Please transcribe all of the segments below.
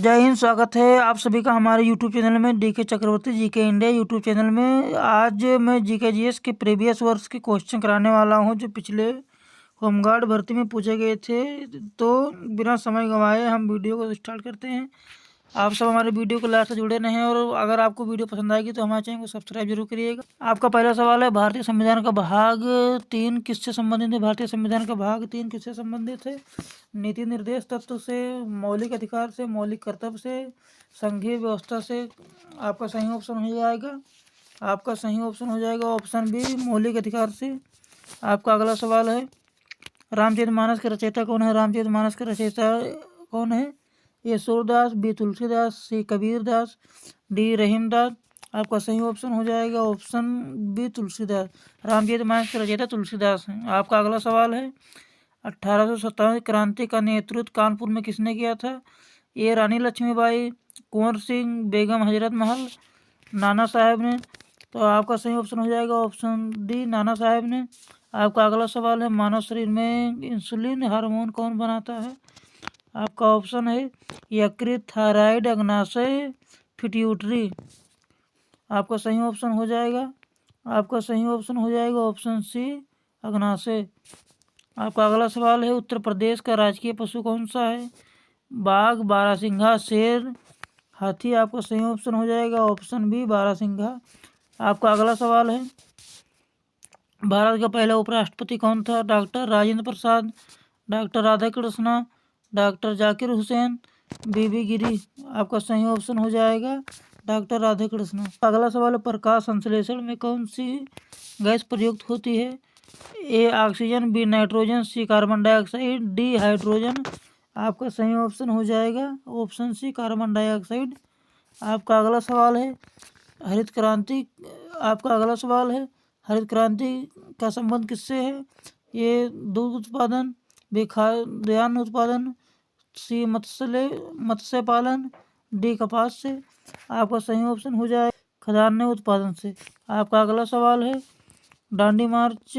जय हिंद। स्वागत है आप सभी का हमारे YouTube चैनल में डीके चक्रवर्ती जीके इंडिया यूट्यूब चैनल में। आज मैं जीके जीएस के प्रीवियस वर्ष के क्वेश्चन कराने वाला हूं जो पिछले होमगार्ड भर्ती में पूछे गए थे। तो बिना समय गंवाए हम वीडियो को स्टार्ट करते हैं। आप सब हमारे वीडियो को लास्ट से जुड़े रहें और अगर आपको वीडियो पसंद आएगी तो हमारे चैनल को सब्सक्राइब जरूर करिएगा। आपका पहला सवाल है, भारतीय संविधान का भाग 3 किससे संबंधित है? भारतीय संविधान का भाग 3 किससे संबंधित है? नीति निर्देश तत्व से, मौलिक अधिकार से, मौलिक कर्तव्य से, संघीय व्यवस्था से। आपका सही ऑप्शन हो जाएगा ऑप्शन बी, मौलिक अधिकार से। आपका अगला सवाल है, रामचरितमानस के रचयिता कौन है? रामचरितमानस के रचयिता कौन है? ए सूरदास, बी तुलसीदास, सी कबीरदास, डी रहीमदास। आपका सही ऑप्शन हो जाएगा ऑप्शन बी तुलसीदास। रामचरितमानस के रचयिता तुलसीदास हैं। आपका अगला सवाल है, 1857 क्रांति का नेतृत्व कानपुर में किसने किया था? ए रानी लक्ष्मीबाई, कुंवर सिंह, बेगम हजरत महल, नाना साहब ने। तो आपका सही ऑप्शन हो जाएगा ऑप्शन डी, नाना साहब ने। आपका अगला सवाल है, मानव शरीर में इंसुलिन हार्मोन कौन बनाता है? आपका ऑप्शन है यकृत, थायराइड, अग्नाशय, पिट्यूटरी। आपका सही ऑप्शन हो जाएगा ऑप्शन सी, अग्नाशय। आपका अगला सवाल है, उत्तर प्रदेश का राजकीय पशु कौन सा है? बाघ, बारहसिंघा, शेर, हाथी। आपका सही ऑप्शन हो जाएगा ऑप्शन बी, बारहसिंघा। आपका अगला सवाल है, भारत का पहला उपराष्ट्रपति कौन था? Doctor Rajendra Prasad, doctor Radhakrishna, doctor Zakir Hussain, बीबी गिरी। आपका सही ऑप्शन हो जाएगा डॉक्टर राधाकृष्ण। अगला सवाल है, प्रकाश संश्लेषण में कौन सी गैस प्रयुक्त होती है? A oxygen, B nitrogen, C carbon dioxide, D hydrogen. आपका सही ऑप्शन हो जाएगा ऑप्शन सी, कार्बन डाइऑक्साइड। आपका अगला सवाल है, हरित क्रांति हरित क्रांति का संबंध किससे है? ये दूध उत्पादन, बी खाद्यान्न उत्पादन, सी मत्स्य पालन, डी कपास से। आपका सही ऑप्शन हो जाए खाद्यान्न उत्पादन से। आपका अगला सवाल है, दांडी मार्च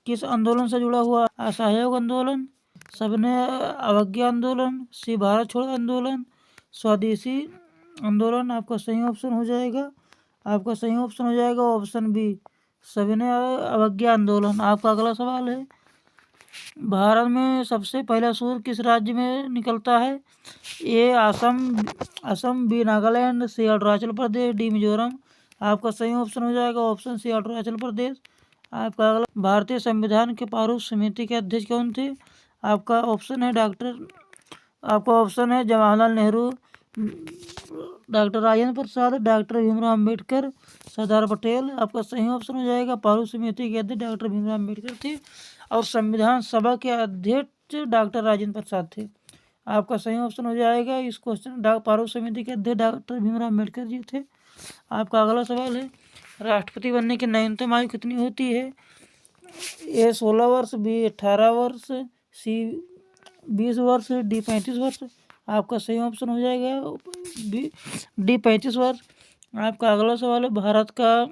किस आंदोलन से जुड़ा हुआ? असहयोग आंदोलन, सबने अवज्ञा आंदोलन, सी भारत छोड़ो आंदोलन, स्वदेशी आंदोलन। आपका सही ऑप्शन हो जाएगा ऑप्शन बी, सबने अवज्ञा आंदोलन। आपका अगला सवाल है, भारत में सबसे पहला सूर्य किस राज्य में निकलता है? ए असम, बी नागालैंड, सी अरुणाचल प्रदेश, डी मिजोरम। आपका सही ऑप्शन हो जाएगा ऑप्शन सी, अरुणाचल प्रदेश। आपका अगला, भारतीय संविधान के प्रारूप समिति के अध्यक्ष कौन थे? आपका ऑप्शन है जवाहरलाल नेहरू, डॉक्टर राजेंद्र प्रसाद, डॉक्टर भीमराव अम्बेडकर, सरदार पटेल। आपका सही ऑप्शन हो जाएगा प्रारूप समिति के अध्यक्ष डॉक्टर भीमराव अम्बेडकर थे और संविधान सभा के अध्यक्ष डॉक्टर राजेंद्र प्रसाद थे। आपका सही ऑप्शन हो जाएगा इस क्वेश्चन, प्रारूप समिति के अध्यक्ष डॉक्टर भीमराव अम्बेडकर जी थे। आपका अगला सवाल है, राष्ट्रपति बनने की न्यूनतम आयु कितनी होती है? ए 16 वर्ष, बी 18 वर्ष, सी 20 वर्ष, डी 35 वर्ष। आपका सही ऑप्शन हो जाएगा डी 35 वर्ष। आपका अगला सवाल है, भारत का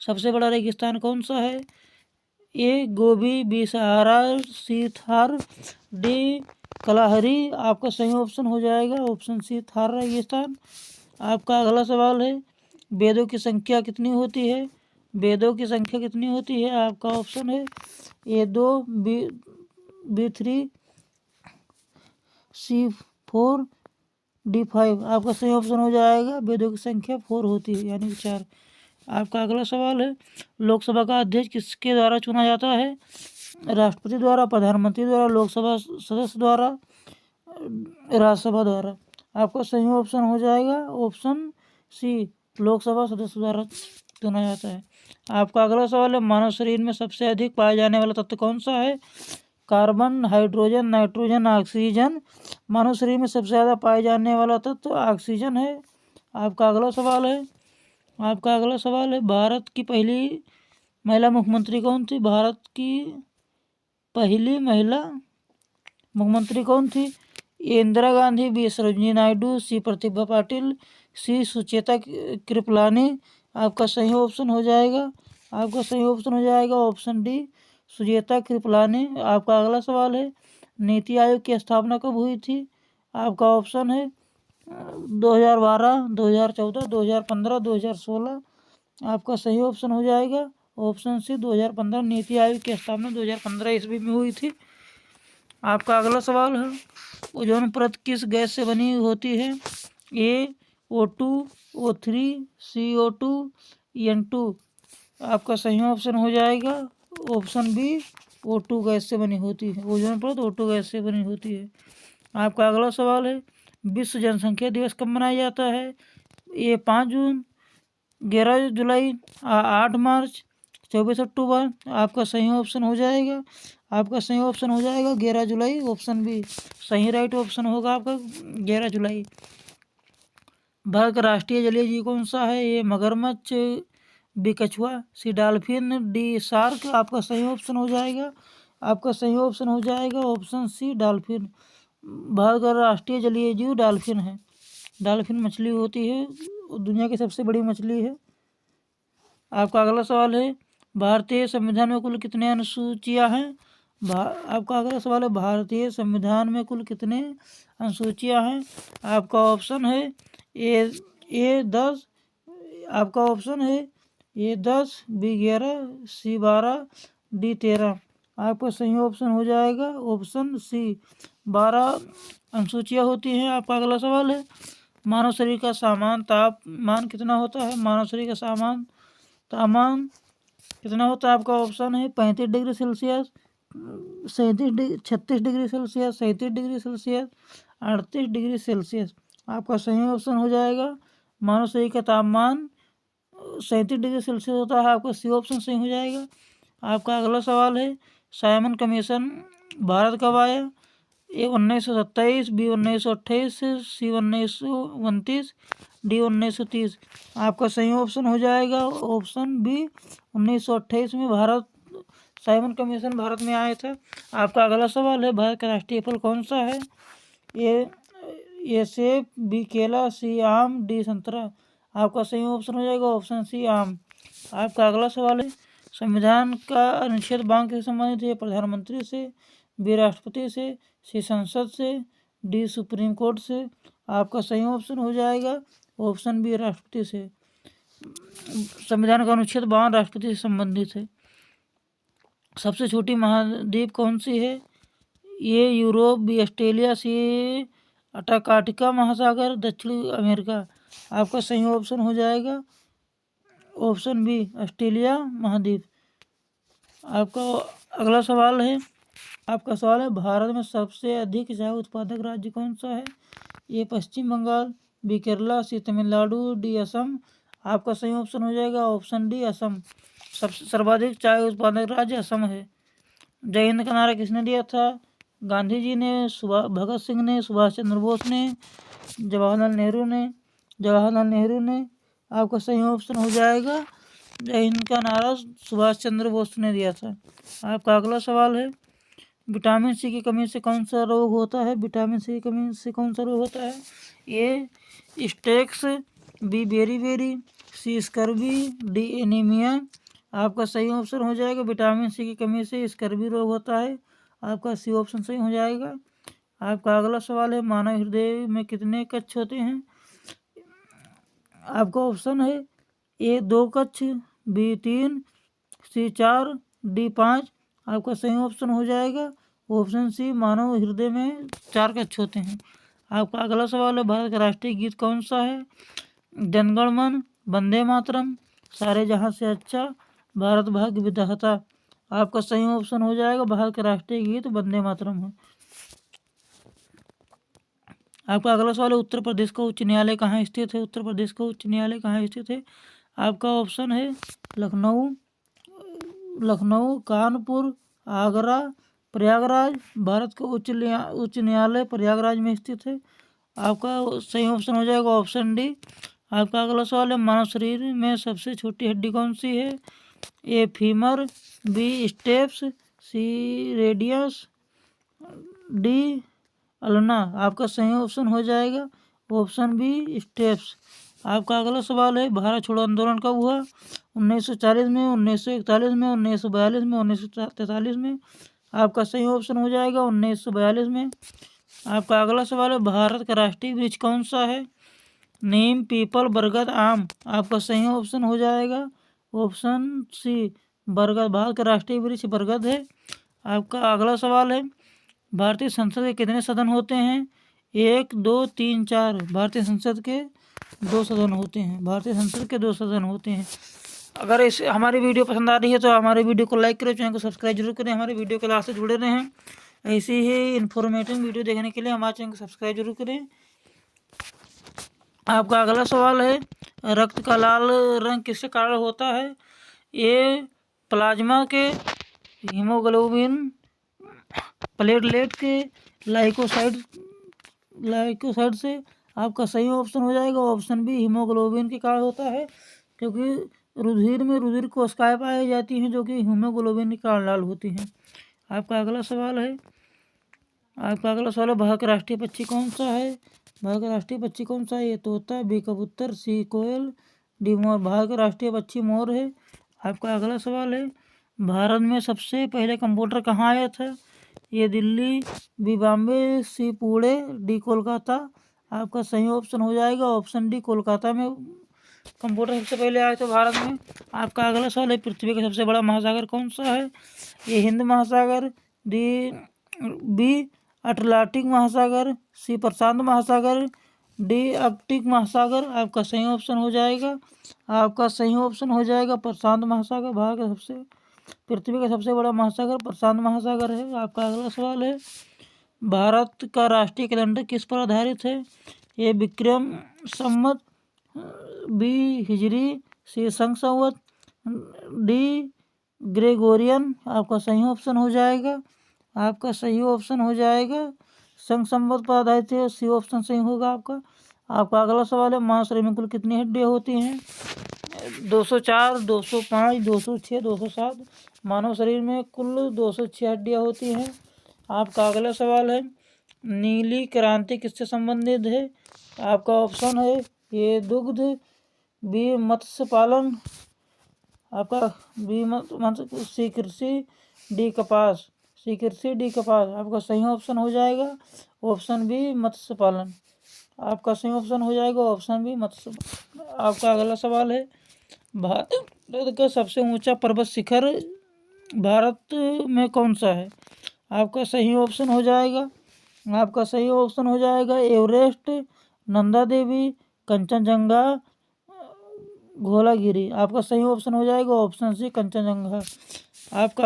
सबसे बड़ा रेगिस्तान कौन सा है? ए गोबी, बी सहारा, सी थार, डी कलाहरी। आपका सही ऑप्शन हो जाएगा ऑप्शन सी, थार रेगिस्तान। आपका अगला सवाल है, वेदों की संख्या कितनी होती है? आपका ऑप्शन है ए 2, बी 3, सी 4, डी 5। आपका सही ऑप्शन हो जाएगा वेदों की संख्या 4 होती है, यानी 4। आपका अगला सवाल है, लोकसभा का अध्यक्ष किसके द्वारा चुना जाता है? राष्ट्रपति द्वारा, प्रधानमंत्री द्वारा, लोकसभा सदस्य द्वारा, राज्यसभा द्वारा। आपका सही ऑप्शन हो जाएगा ऑप्शन सी, लोकसभा सदस्य द्वारा चुना जाता है। आपका अगला सवाल है, मानव शरीर में सबसे अधिक पाया जाने वाला तत्व कौन सा है? Carbon, hydrogen, nitrogen, oxygen. मानव शरीर में सबसे ज़्यादा पाए जाने वाला तत्व ऑक्सीजन है। आपका अगला सवाल है, भारत की पहली महिला मुख्यमंत्री कौन थी? भारत की पहली महिला मुख्यमंत्री कौन थी? ए इंदिरा गांधी, बी सरोजिनी नायडू, सी प्रतिभा पाटिल, सी सुचेता कृपलानी। आपका सही ऑप्शन हो जाएगा ऑप्शन डी, सुचेता कृपलानी। आपका अगला सवाल है, नीति आयोग की स्थापना कब हुई थी? आपका ऑप्शन है 2012, 2014, 2015, 2016। आपका सही ऑप्शन हो जाएगा ऑप्शन सी 2015। नीति आयोग की स्थापना 2015 ईस्वी में हुई थी। आपका अगला सवाल है ओजोन परत किस गैस से बनी होती है? ए O2, O3, CO2, N2। आपका सही ऑप्शन हो जाएगा ऑप्शन बी O2 गैस से बनी होती है। ओजोन परत O2 गैस से बनी होती है। आपका अगला सवाल है विश्व जनसंख्या दिवस कब मनाया जाता है? ए 5 जून, 11 जुलाई, 8 मार्च, 24 अक्टूबर। आपका सही ऑप्शन हो जाएगा 11 जुलाई। ऑप्शन बी सही राइट ऑप्शन होगा आपका 11 जुलाई। भारत का राष्ट्रीय जलीय जीव कौन सा है? ये मगरमच्छ, बी कछुआ, सी डॉल्फिन, डी शार्क। आपका सही ऑप्शन हो जाएगा ऑप्शन सी डॉल्फिन। भारत का राष्ट्रीय जलीय जीव डॉल्फिन है। डॉल्फिन मछली होती है, दुनिया की सबसे बड़ी मछली है। आपका अगला सवाल है भारतीय संविधान में कुल कितने अनुसूचियां हैं? आपका अगला सवाल है भारतीय संविधान में कुल कितने अनुसूचियां हैं? आपका ऑप्शन है ए 10। आपका ऑप्शन है ए 10, बी 11, सी 12, डी 13। आपका सही ऑप्शन हो जाएगा ऑप्शन सी 12 अनुसूचियां होती हैं। आपका अगला सवाल है मानव शरीर का सामान्य तापमान कितना होता है? मानव शरीर का तापमान कितना होता है? आपका ऑप्शन है 35 degree Celsius, 36 degree Celsius, 37 degree Celsius, 38 degree Celsius. आपका सही ऑप्शन हो जाएगा मानव शरीर का तापमान 37 डिग्री सेल्सियस होता है। आपका सी ऑप्शन सही हो जाएगा। आपका अगला सवाल है साइमन कमीशन भारत कब आया? ए 1927, बी 1928, सी 1929, डी 1930। आपका सही ऑप्शन हो जाएगा ऑप्शन बी 1928 में भारत साइमन कमीशन भारत में आया था। आपका अगला सवाल है भारत का राष्ट्रीय फल कौन सा है? ए सेब, बी केला, सी आम, डी संतरा। आपका सही ऑप्शन हो जाएगा ऑप्शन सी आम। आपका अगला सवाल है संविधान का अनुच्छेद बांध से संबंधित है? प्रधानमंत्री से, बी राष्ट्रपति से, सी संसद से, डी सुप्रीम कोर्ट से। आपका सही ऑप्शन हो जाएगा ऑप्शन बी राष्ट्रपति से। संविधान का अनुच्छेद 52 राष्ट्रपति से संबंधित है। सबसे छोटी महाद्वीप कौन सी है? ये यूरोप, बी ऑस्ट्रेलिया, सी अंटार्कटिका महासागर, दक्षिण अमेरिका। आपका सही ऑप्शन हो जाएगा ऑप्शन बी ऑस्ट्रेलिया महाद्वीप। आपका अगला सवाल है भारत में सबसे अधिक चाय उत्पादक राज्य कौन सा है? ये पश्चिम बंगाल, बी केरला, सी तमिलनाडु, डी असम। आपका सही ऑप्शन हो जाएगा ऑप्शन डी असम। सबसे सर्वाधिक चाय उत्पादक राज्य असम है। जय हिंद का नारा किसने दिया था? गांधी जी ने, भगत सिंह ने, सुभाष चंद्र बोस ने, जवाहरलाल नेहरू ने। आपका सही ऑप्शन हो जाएगा जय हिंद का नारा सुभाष चंद्र बोस ने दिया था। आपका अगला सवाल है विटामिन सी की कमी से कौन सा रोग होता है? विटामिन सी की कमी से कौन सा रोग होता है? A stakes, B beri, C scurvy, D anaemia. आपका सही ऑप्शन हो जाएगा विटामिन सी की कमी से स्कर्वी रोग होता है। आपका सी ऑप्शन सही हो जाएगा। आपका अगला सवाल है मानव हृदय में कितने कक्ष होते हैं? आपका ऑप्शन है ए 2 कक्ष, बी 3, सी 4, डी 5। आपका सही ऑप्शन हो जाएगा ऑप्शन सी मानव हृदय में 4 कक्ष होते हैं। आपका अगला सवाल है भारत का राष्ट्रीय गीत कौन सा है? जनगण मन, वंदे मातरम, सारे जहां से अच्छा, भारत भाग्य विधाता। आपका सही ऑप्शन हो जाएगा भारत का राष्ट्रीय गीत वंदे मातरम है। आपका अगला सवाल है उत्तर प्रदेश का उच्च न्यायालय कहाँ स्थित है? उत्तर प्रदेश का उच्च न्यायालय कहाँ स्थित है? आपका ऑप्शन है लखनऊ, कानपुर, आगरा, प्रयागराज। भारत का उच्च न्यायालय प्रयागराज में स्थित है। आपका सही ऑप्शन हो जाएगा ऑप्शन डी। आपका अगला सवाल है मानव शरीर में सबसे छोटी हड्डी कौन सी है? A femur, B stapes, C radius, D ulna. आपका सही ऑप्शन हो जाएगा ऑप्शन बी स्टेप्स। आपका अगला सवाल है भारत छोड़ो आंदोलन कब हुआ? 1940 में, 1941 में, 1942 में, 1943 में। आपका सही ऑप्शन हो जाएगा 1942 में। आपका अगला सवाल है, भारत का राष्ट्रीय वृक्ष कौन सा है? नीम, पीपल, बरगद, आम। आपका सही ऑप्शन हो जाएगा ऑप्शन सी बरगद। भारत का राष्ट्रीय वृक्ष बरगद है। आपका अगला सवाल है, भारतीय संसद के कितने सदन होते हैं? 1, 2, 3, 4। भारतीय संसद के 2 सदन होते हैं। भारतीय संसद के 2 सदन होते हैं। अगर इस हमारी वीडियो पसंद आ रही है तो हमारे वीडियो को लाइक करें, चैनल को सब्सक्राइब जरूर करें। हमारे वीडियो के लास्ट से जुड़े रहें। ऐसी ही इन्फॉर्मेटिव वीडियो देखने के लिए हमारे चैनल को सब्सक्राइब जरूर करें। आपका अगला सवाल है, रक्त का लाल रंग किसके कारण होता है? ए प्लाज्मा के, हीमोग्लोबिन, प्लेटलेट के, लाइकोसाइड से। आपका सही ऑप्शन हो जाएगा ऑप्शन बी हीमोग्लोबिन के कारण होता है, क्योंकि रुधिर में रुधिर कोशिकाएं पाई जाती हैं जो कि हीमोग्लोबिन के कारण लाल होती हैं। आपका अगला सवाल है, भारत का राष्ट्रीय पक्षी कौन सा है? भारत का राष्ट्रीय पक्षी कौन सा है? ए तोता, बी कबूतर, सी कोयल, डी मोर। भारत का राष्ट्रीय पक्षी मोर है। आपका अगला सवाल है, भारत में सबसे पहले कंप्यूटर कहाँ आया था? ये दिल्ली, बी बॉम्बे, सी पुणे, डी कोलकाता। आपका सही ऑप्शन हो जाएगा ऑप्शन डी कोलकाता में कंप्यूटर सबसे पहले आए थे भारत में। आपका अगला सवाल है, पृथ्वी का सबसे बड़ा महासागर कौन सा है? ये हिंद महासागर, बी अटलांटिक महासागर, सी प्रशांत महासागर, डी आर्कटिक महासागर। आपका सही ऑप्शन हो जाएगा प्रशांत महासागर। भारत का पृथ्वी का सबसे बड़ा महासागर प्रशांत महासागर है। आपका अगला सवाल है, भारत का राष्ट्रीय कैलेंडर किस पर आधारित है? ए विक्रम संवत, बी हिजरी, सी संघ संवत, डी ग्रेगोरियन। आपका सही ऑप्शन हो जाएगा संघ संवत पर आधारित है, सी ऑप्शन सही होगा आपका। आपका अगला सवाल है, मानव शरीर में कुल कितनी हड्डियाँ होती हैं? 204, 205, 206, 207। मानव शरीर में कुल 206 हड्डियाँ होती हैं। आपका अगला सवाल है, नीली क्रांति किससे संबंधित है? आपका ऑप्शन है ए दुग्ध, बी मत्स्य पालन, आपका सी कृषि, डी कपास। आपका सही ऑप्शन हो जाएगा ऑप्शन बी मत्स्य पालन। आपका सही ऑप्शन हो जाएगा ऑप्शन बी मत्स्य। आपका अगला सवाल है, भारत का सबसे ऊंचा पर्वत शिखर भारत में कौन सा है? आपका सही ऑप्शन हो जाएगा एवरेस्ट, नंदा देवी, कंचनजंगा, धौलागिरी। आपका सही ऑप्शन हो जाएगा ऑप्शन सी कंचनजंगा। आपका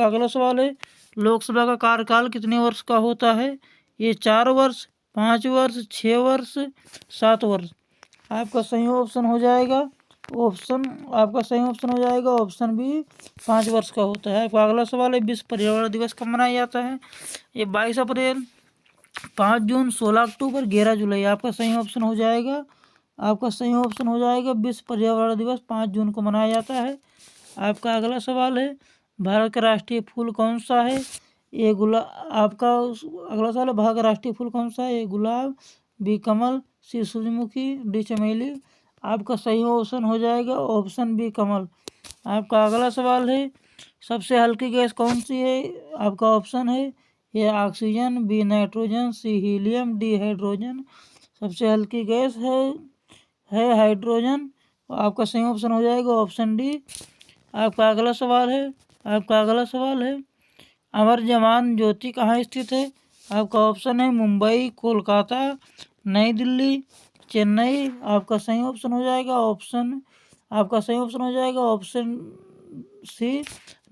अगला सवाल है, लोकसभा का कार्यकाल कितने वर्ष का होता है? ये 4 वर्ष, 5 वर्ष, 6 वर्ष, 7 वर्ष। आपका सही ऑप्शन हो जाएगा ऑप्शन बी 5 वर्ष का होता है। आपका अगला सवाल है, विश्व पर्यावरण दिवस कब मनाया जाता है? ये 22 अप्रैल, 5 जून, 16 अक्टूबर, 11 जुलाई। आपका सही ऑप्शन हो जाएगा विश्व पर्यावरण दिवस 5 जून को मनाया जाता है। आपका अगला सवाल है, भारत का राष्ट्रीय फूल कौन सा है? ये आपका अगला सवाल है, भारत का राष्ट्रीय फूल कौन सा है? ए गुलाब, बी कमल, सी सूरजमुखी, डी चमेली। आपका सही ऑप्शन हो जाएगा ऑप्शन बी कमल। आपका अगला सवाल है, सबसे हल्की गैस कौन सी है? आपका ऑप्शन है A oxygen, B nitrogen, C helium, D hydrogen. सबसे हल्की गैस है हाइड्रोजन। आपका सही ऑप्शन हो जाएगा ऑप्शन डी। आपका अगला सवाल है, अमर जवान ज्योति कहाँ स्थित है? आपका ऑप्शन है मुंबई, कोलकाता, नई दिल्ली, चेन्नई। आपका सही ऑप्शन हो जाएगा ऑप्शन सी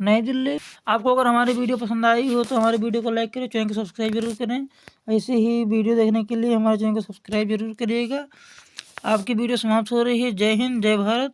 नई दिल्ली। आपको अगर हमारी वीडियो पसंद आई हो तो हमारे वीडियो को लाइक करें, चैनल को सब्सक्राइब जरूर करें। ऐसे ही वीडियो देखने के लिए हमारे चैनल को सब्सक्राइब जरूर करिएगा। आपकी वीडियो समाप्त हो रही है। जय हिंद, जय भारत।